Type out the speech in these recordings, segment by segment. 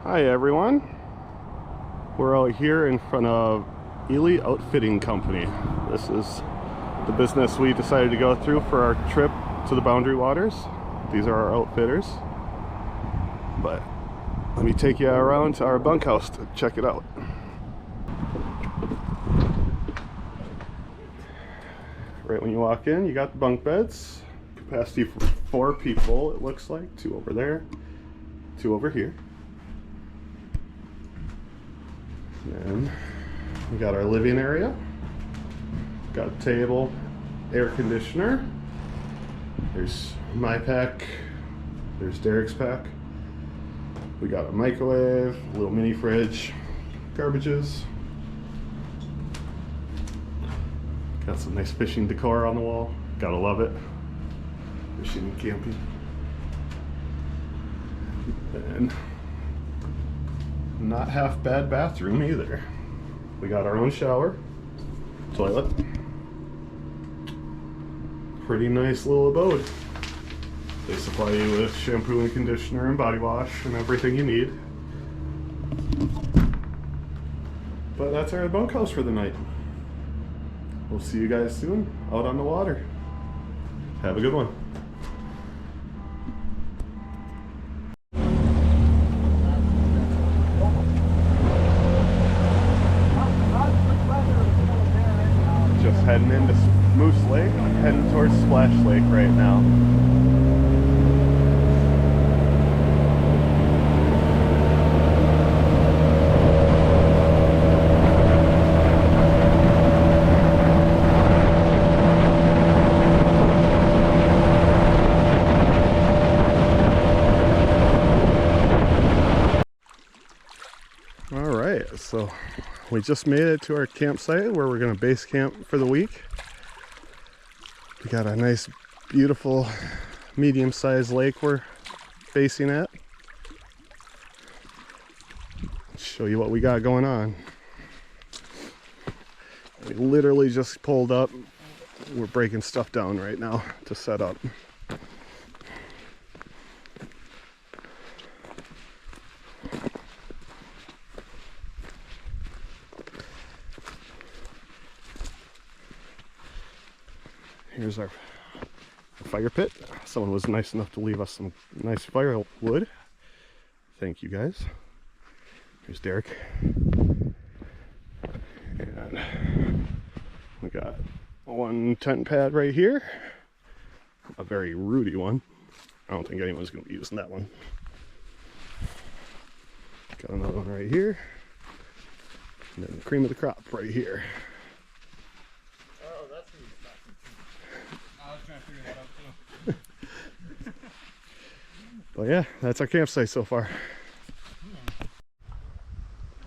Hi everyone, we're out here in front of Ely Outfitting Company. This is the business we decided to go through for our trip to the Boundary Waters. These are our outfitters, but let me take you around to our bunkhouse to check it out. Right when you walk in, you got the bunk beds, capacity for 4 people. It looks like 2 over there, 2 over here. And we got our living area, got a table, air conditioner, there's my pack, there's Derek's pack, we got a microwave, a little mini fridge, garbages, got some nice fishing decor on the wall, gotta love it, fishing and camping, and not half bad bathroom either. We got our own shower, toilet, pretty nice little abode. They supply you with shampoo and conditioner and body wash and everything you need. But that's our bunkhouse for the night. We'll see you guys soon out on the water. Have a good one. Just heading into Moose Lake, heading towards Splash Lake right now. Alright, so we just made it to our campsite where we're going to base camp for the week. We got a nice, beautiful, medium-sized lake we're basing at. Let's show you what we got going on. We literally just pulled up. We're breaking stuff down right now to set up. Here's our fire pit. Someone was nice enough to leave us some nice firewood. Thank you guys. Here's Derek. And we got one tent pad right here. A very rooty one. I don't think anyone's going to be using that one. Got another one right here. And then the cream of the crop right here. But yeah, that's our campsite so far.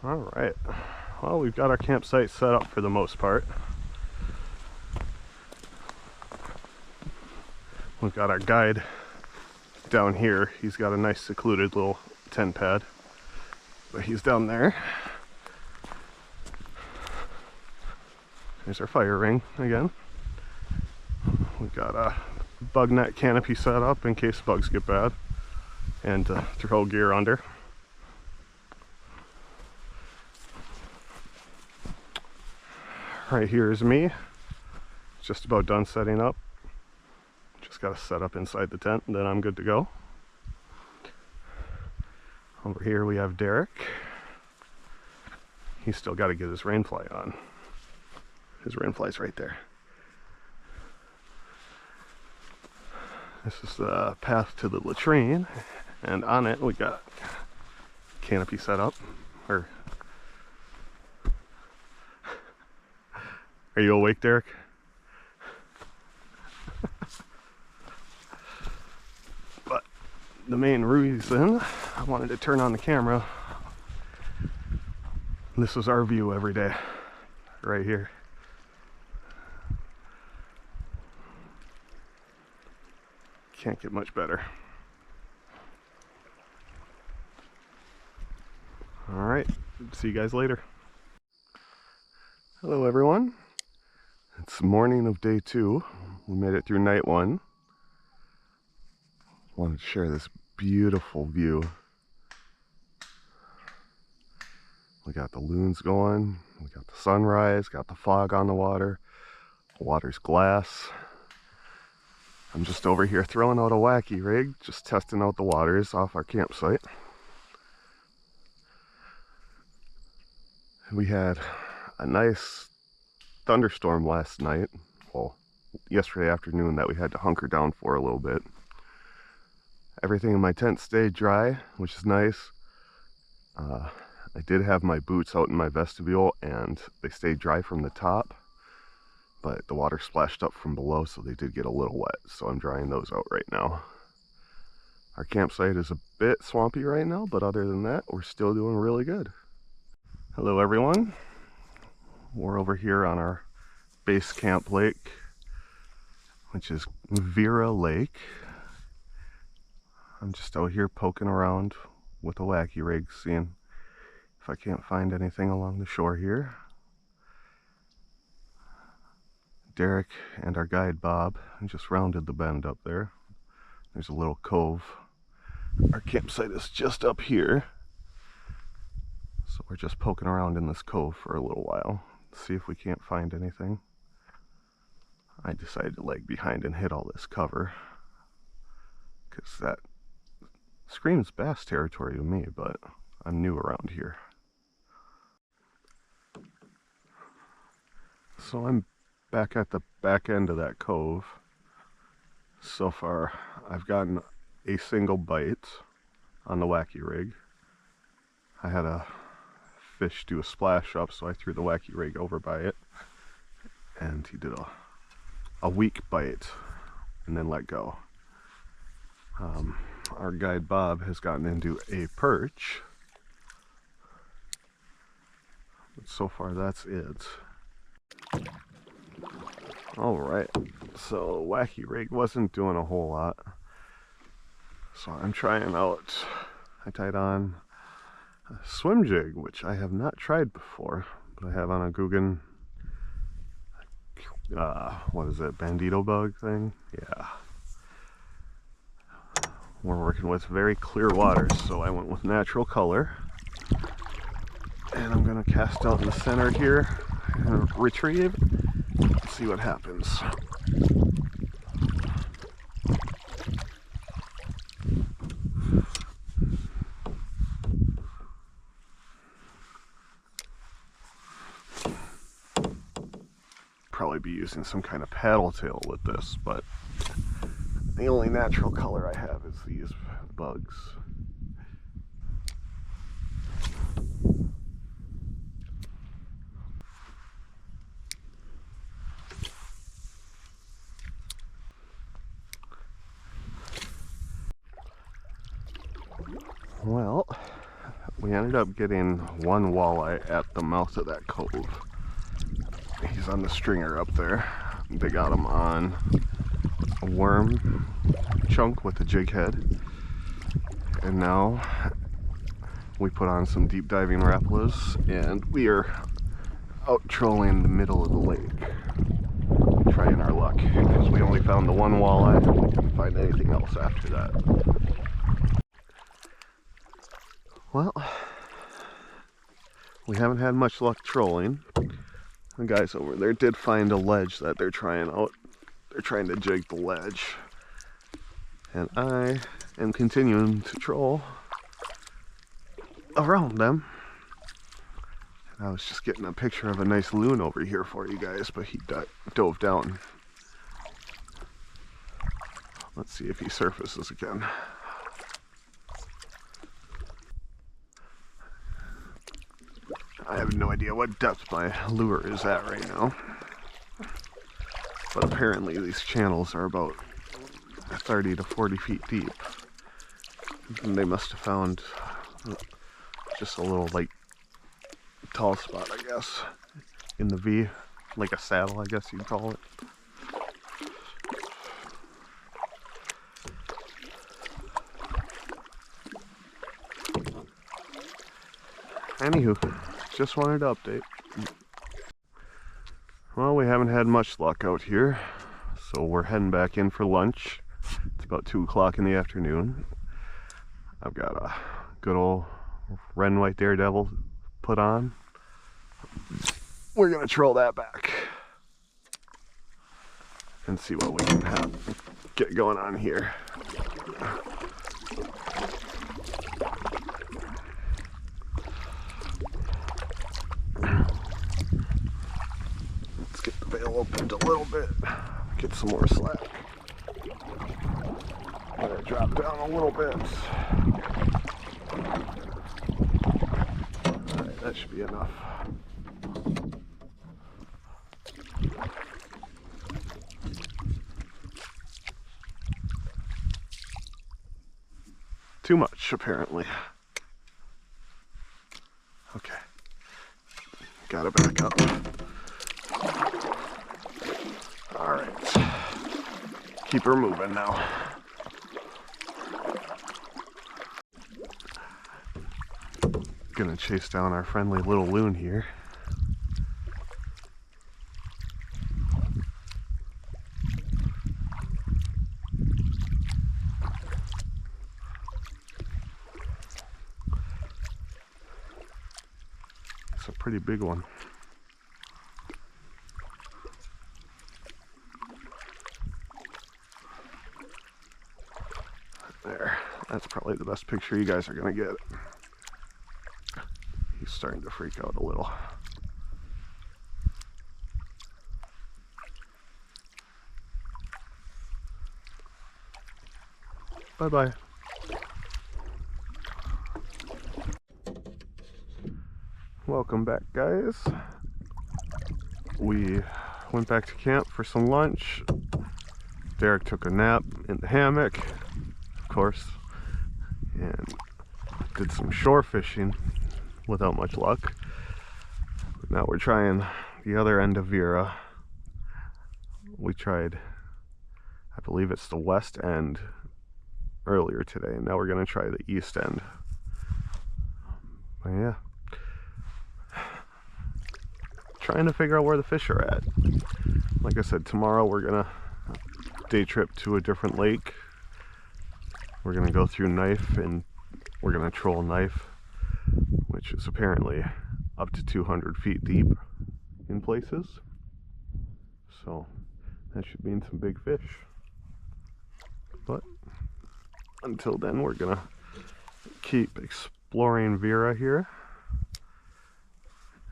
Alright, well, we've got our campsite set up for the most part. We've got our guide down here. He's got a nice secluded little tent pad, but he's down there. There's our fire ring again. We've got a bug net canopy set up in case bugs get bad, and to throw gear under. Right here is me, just about done setting up. Just got to set up inside the tent and then I'm good to go. Over here we have Derek. He's still got to get his rain fly on. His rain fly's right there. This is the path to the latrine, and on it we got canopy set up. Are you awake, Derek? But the main reason I wanted to turn on the camera, this is our view every day, right here. Can't get much better. Alright, see you guys later. Hello everyone. It's morning of day 2. We made it through night 1. Wanted to share this beautiful view We got the loons going, we got the sunrise, got the fog on the water. The water's glass. I'm just over here throwing out a wacky rig, just testing out the waters off our campsite. We had a nice thunderstorm last night, well, yesterday afternoon, that we had to hunker down for a little bit. Everything in my tent stayed dry, which is nice. I did have my boots out in my vestibule and they stayed dry from the top, but the water splashed up from below, so they did get a little wet, so I'm drying those out right now. Our campsite is a bit swampy right now, but other than that, we're still doing really good. Hello everyone. We're over here on our base camp lake, which is Bwca Lake. I'm just out here poking around with a wacky rig, seeing if I can't find anything along the shore here. Derek and our guide Bob just rounded the bend up there. There's a little cove. Our campsite is just up here, so we're just poking around in this cove for a little while, see if we can't find anything. I decided to lag behind and hit all this cover, because that screams bass territory to me, but I'm new around here. So I'm back at the back end of that cove. So far I've gotten a single bite on the wacky rig. I had a fish do a splash up, so I threw the wacky rig over by it, and he did a weak bite and then let go. Our guide Bob has gotten into a perch, but so far that's it. Alright, so wacky rig wasn't doing a whole lot, so I'm trying out, I tied on a swim jig, which I have not tried before, but I have on a Guggen, what is it, bandito bug thing? Yeah. We're working with very clear waters, so I went with natural color. And I'm gonna cast out in the center here and retrieve, see what happens. Probably be using some kind of paddle tail with this, but the only natural color I have is these bugs. Well, we ended up getting one walleye at the mouth of that cove. He's on the stringer up there. They got him on a worm chunk with a jig head. And now we put on some deep diving Rapalas and we are out trolling the middle of the lake, trying our luck, because we only found the one walleye and we didn't find anything else after that. Well, we haven't had much luck trolling. The guys over there did find a ledge that they're trying out. They're trying to jig the ledge. And I am continuing to troll around them. And I was just getting a picture of a nice loon over here for you guys, but he dove down. Let's see if he surfaces again. I have no idea what depth my lure is at right now, but apparently these channels are about 30 to 40 feet deep, and they must have found just a little, like, tall spot, I guess, in the V, like a saddle, I guess you'd call it. Anywho, just wanted to update. Well, we haven't had much luck out here, so we're heading back in for lunch. It's about 2 o'clock in the afternoon. I've got a good old red and white daredevil put on. We're gonna troll that back and see what we can get going on here. Let's get the bail opened a little bit, get some more slack. Let it drop down a little bit. Alright, that should be enough. Too much, apparently. Okay. Gotta back up. Alright. Keep her moving now. Gonna chase down our friendly little loon here. It's a pretty big one. There, that's probably the best picture you guys are gonna get. He's starting to freak out a little. Bye-bye. Welcome back, guys. We went back to camp for some lunch. Derek took a nap in the hammock, of course, and did some shore fishing without much luck. Now we're trying the other end of Bwca. We tried, I believe it's the west end earlier today, and now we're going to try the east end. But yeah, trying to figure out where the fish are at. Like I said, tomorrow we're gonna day trip to a different lake. We're gonna go through Knife, and we're gonna troll Knife, which is apparently up to 200 feet deep in places. So that should mean some big fish. But until then, we're gonna keep exploring Bwca here.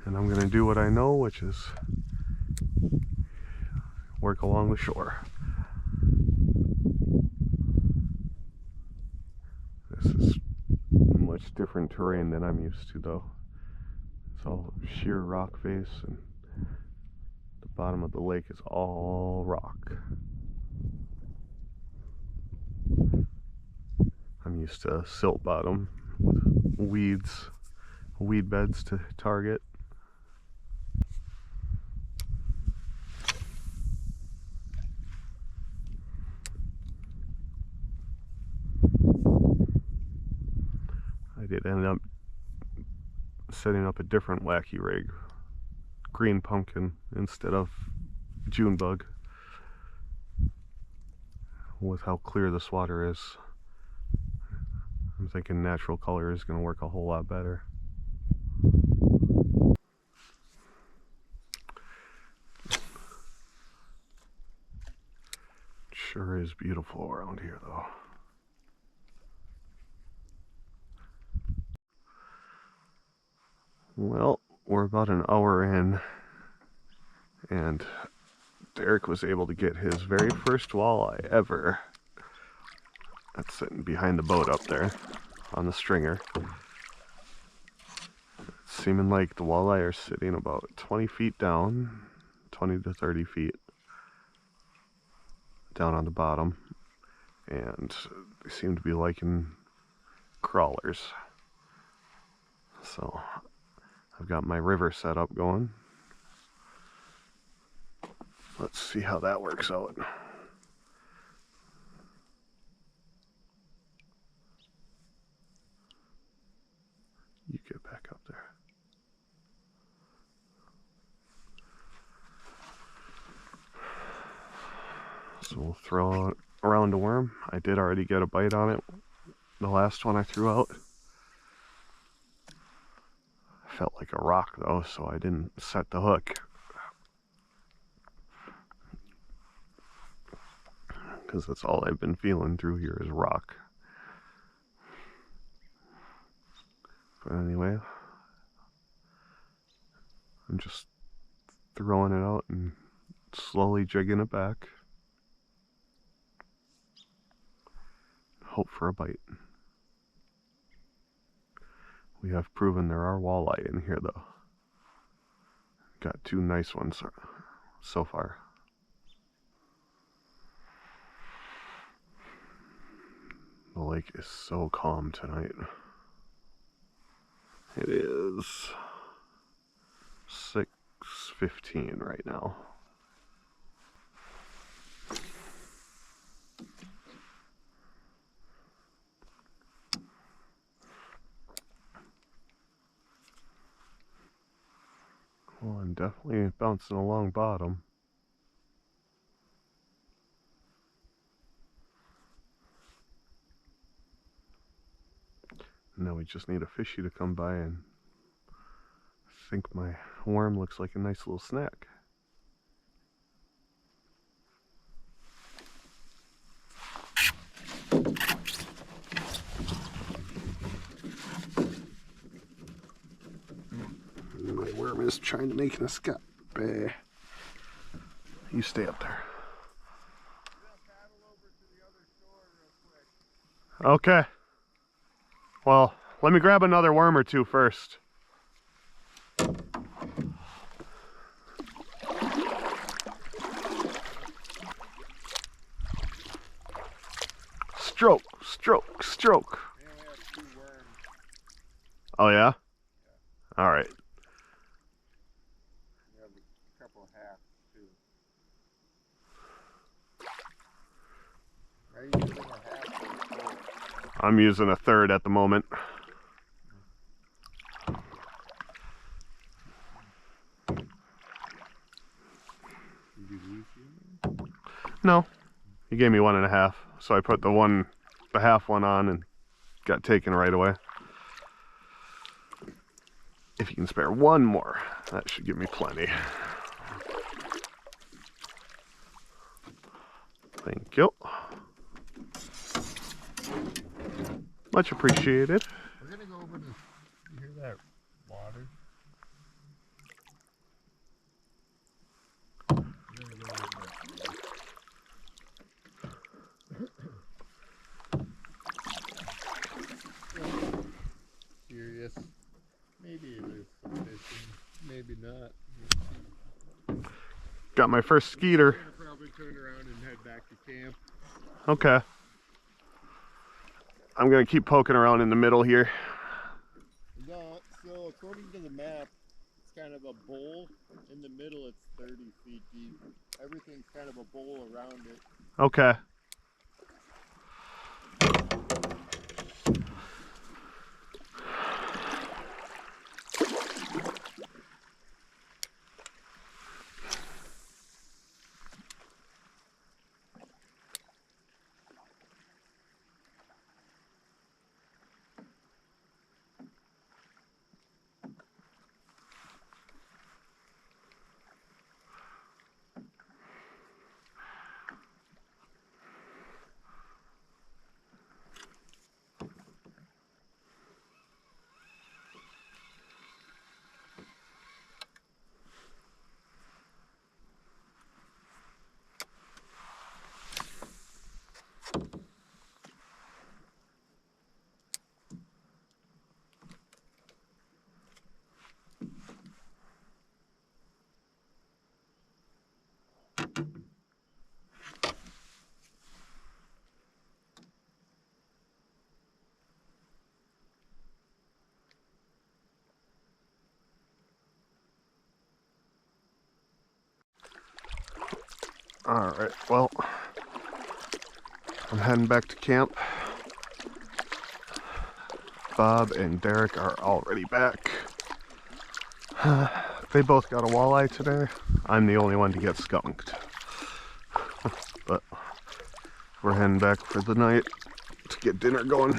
And I'm going to do what I know, which is work along the shore. This is much different terrain than I'm used to, though. It's all sheer rock face, and the bottom of the lake is all rock. I'm used to silt bottom with weeds, weed beds to target. I did end up setting up a different wacky rig, green pumpkin instead of June bug, with how clear this water is. I'm thinking natural color is going to work a whole lot better. Sure is beautiful around here, though. Well, we're about an hour in, and Derek was able to get his very first walleye ever. That's sitting behind the boat up there on the stringer. It's seeming like the walleye are sitting about 20 feet down, 20 to 30 feet down on the bottom, and they seem to be liking crawlers. So I've got my river set up going. Let's see how that works out. You get back up there. So we'll throw around a worm. I did already get a bite on it, the last one I threw out. felt like a rock though, so I didn't set the hook. Because that's all I've been feeling through here is rock. But anyway, I'm just throwing it out and slowly jigging it back. Hope for a bite. We have proven there are walleye in here though. Got 2 nice ones so far. The lake is so calm tonight. It is 6:15 right now. Well, I'm definitely bouncing along bottom. Now we just need a fishy to come by, and I think my worm looks like a nice little snack. My worm is trying to make an escape. You stay up there. Okay. Well, let me grab another worm or two first. Stroke, stroke, stroke. We only have 2 worms. Oh yeah? All right. We have a couple of halves too. Are you using a half or a full? I'm using a third at the moment. Did you lose you? No, he gave me 1.5, so I put the half one on and got taken right away. If you can spare one more, that should give me plenty. Thank you. Much appreciated. We're gonna go over to. You hear that water? We're gonna go over that. Curious. Maybe it is some fishing. Maybe not. Got my first skeeter. We're gonna probably turn around and head back to camp. Okay. I'm gonna keep poking around in the middle here. No, so according to the map, it's kind of a bowl. In the middle, it's 30 feet deep. Everything's kind of a bowl around it. Okay. Alright, well, I'm heading back to camp. Bob and Derek are already back. They both got a walleye today. I'm the only one to get skunked. But we're heading back for the night to get dinner going.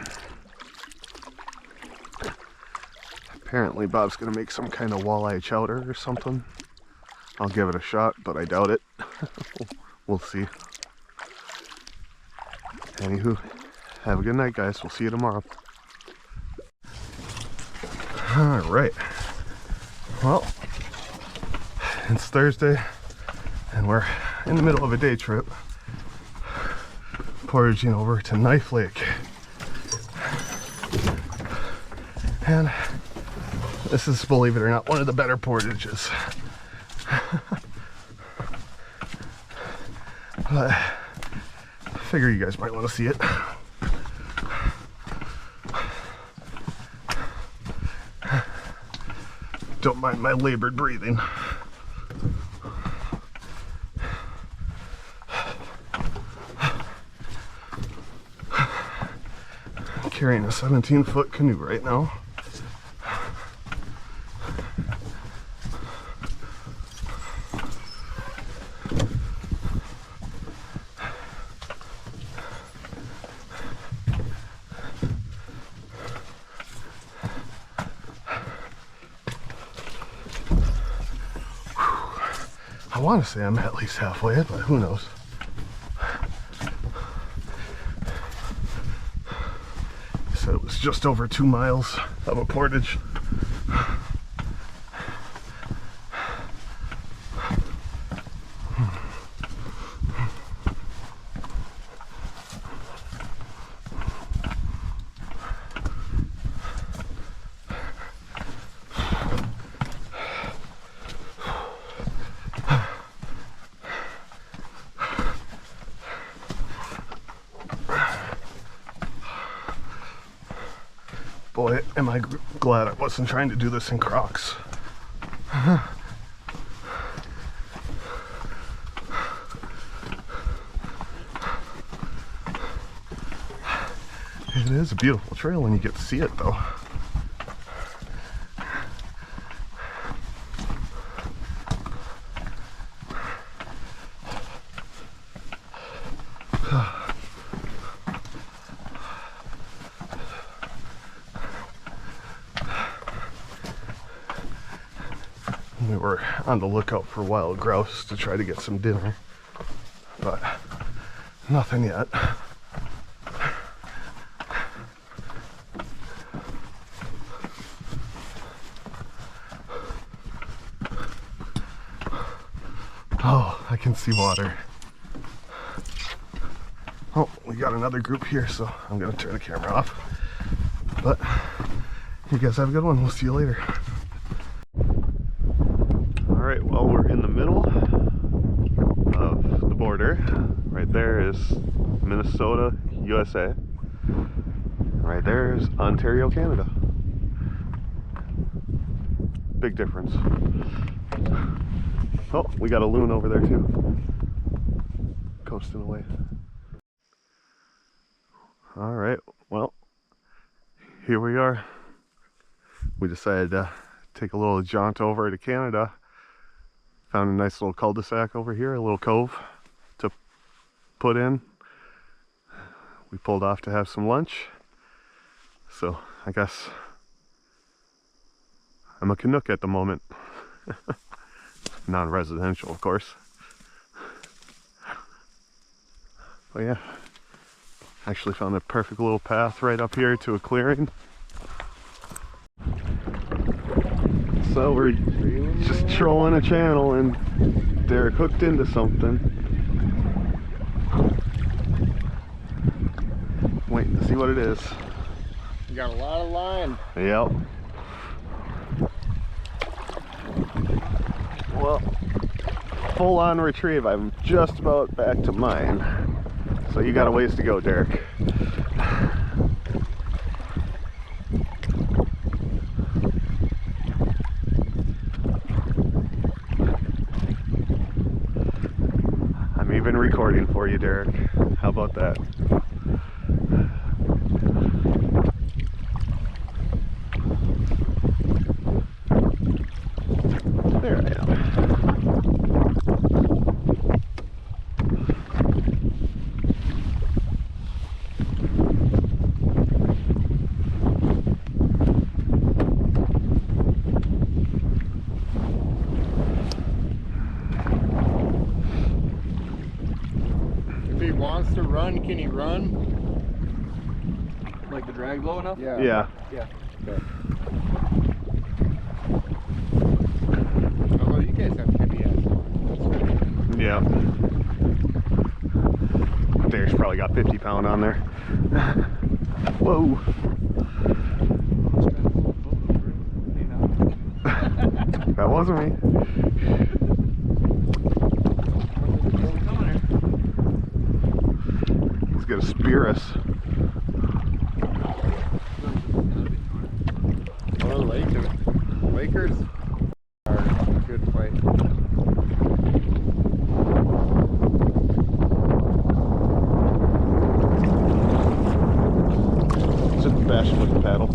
Apparently Bob's gonna make some kind of walleye chowder or something. I'll give it a shot, but I doubt it. We'll see. Anywho, have a good night, guys. We'll see you tomorrow. Alright. Well, it's Thursday, and we're in the middle of a day trip. Portaging over to Knife Lake. And this is, believe it or not, one of the better portages. But I figure you guys might want to see it. Don't mind my labored breathing. I'm carrying a 17-foot canoe right now. I want to say I'm at least halfway, but who knows? So it was just over 2 miles of a portage. Boy, am I glad I wasn't trying to do this in Crocs. It is a beautiful trail when you get to see it, though. We were on the lookout for wild grouse to try to get some dinner, but nothing yet. Oh, I can see water. Oh, we got another group here, so I'm gonna turn the camera off. But you guys have a good one. We'll see you later. Alright, well, we're in the middle of the border. Right there is Minnesota, USA. Right there is Ontario, Canada. Big difference. Oh, we got a loon over there too. Coasting away. Alright, well, here we are. We decided to take a little jaunt over to Canada. Found a nice little cul-de-sac over here, a little cove to put in. We pulled off to have some lunch. So I guess I'm a Canuck at the moment. Non-residential, of course. But yeah, actually found a perfect little path right up here to a clearing. So we're just trolling a channel and Derek hooked into something. Waiting to see what it is. You got a lot of line. Yep. Well, full on retrieve. I'm just about back to mine. So you got a ways to go, Derek. I'm even recording for you, Derek. How about that? There I am. run, can he run? Like the drag low enough? Yeah. Yeah. Yeah. Okay. Although you guys have heavy ass lines. Yeah. There's probably got 50 pound on there. Whoa. That wasn't me. He's gonna spear us. Oh, Lakers are a good fight. Just bashing with the paddle.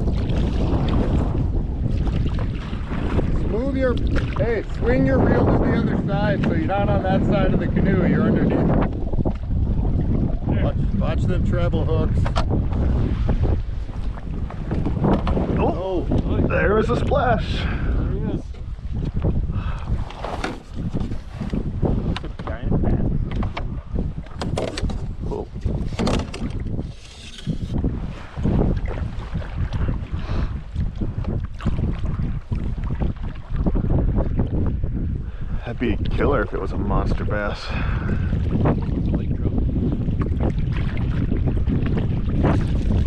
Smooth your, hey, swing your reel to the other side so you're not on that side of the canoe, you're underneath. Watch them treble hooks. Oh, there was a splash. There he is. That's a giant bass. Cool. That'd be a killer if it was a monster bass.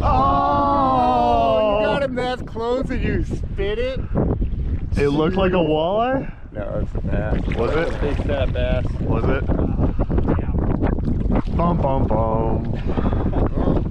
Oh, you got him that close and you spit it? It looked like a walleye? No, it's a bass. Was That's it? a big fat bass. Was it? Bum bum bum. Oh,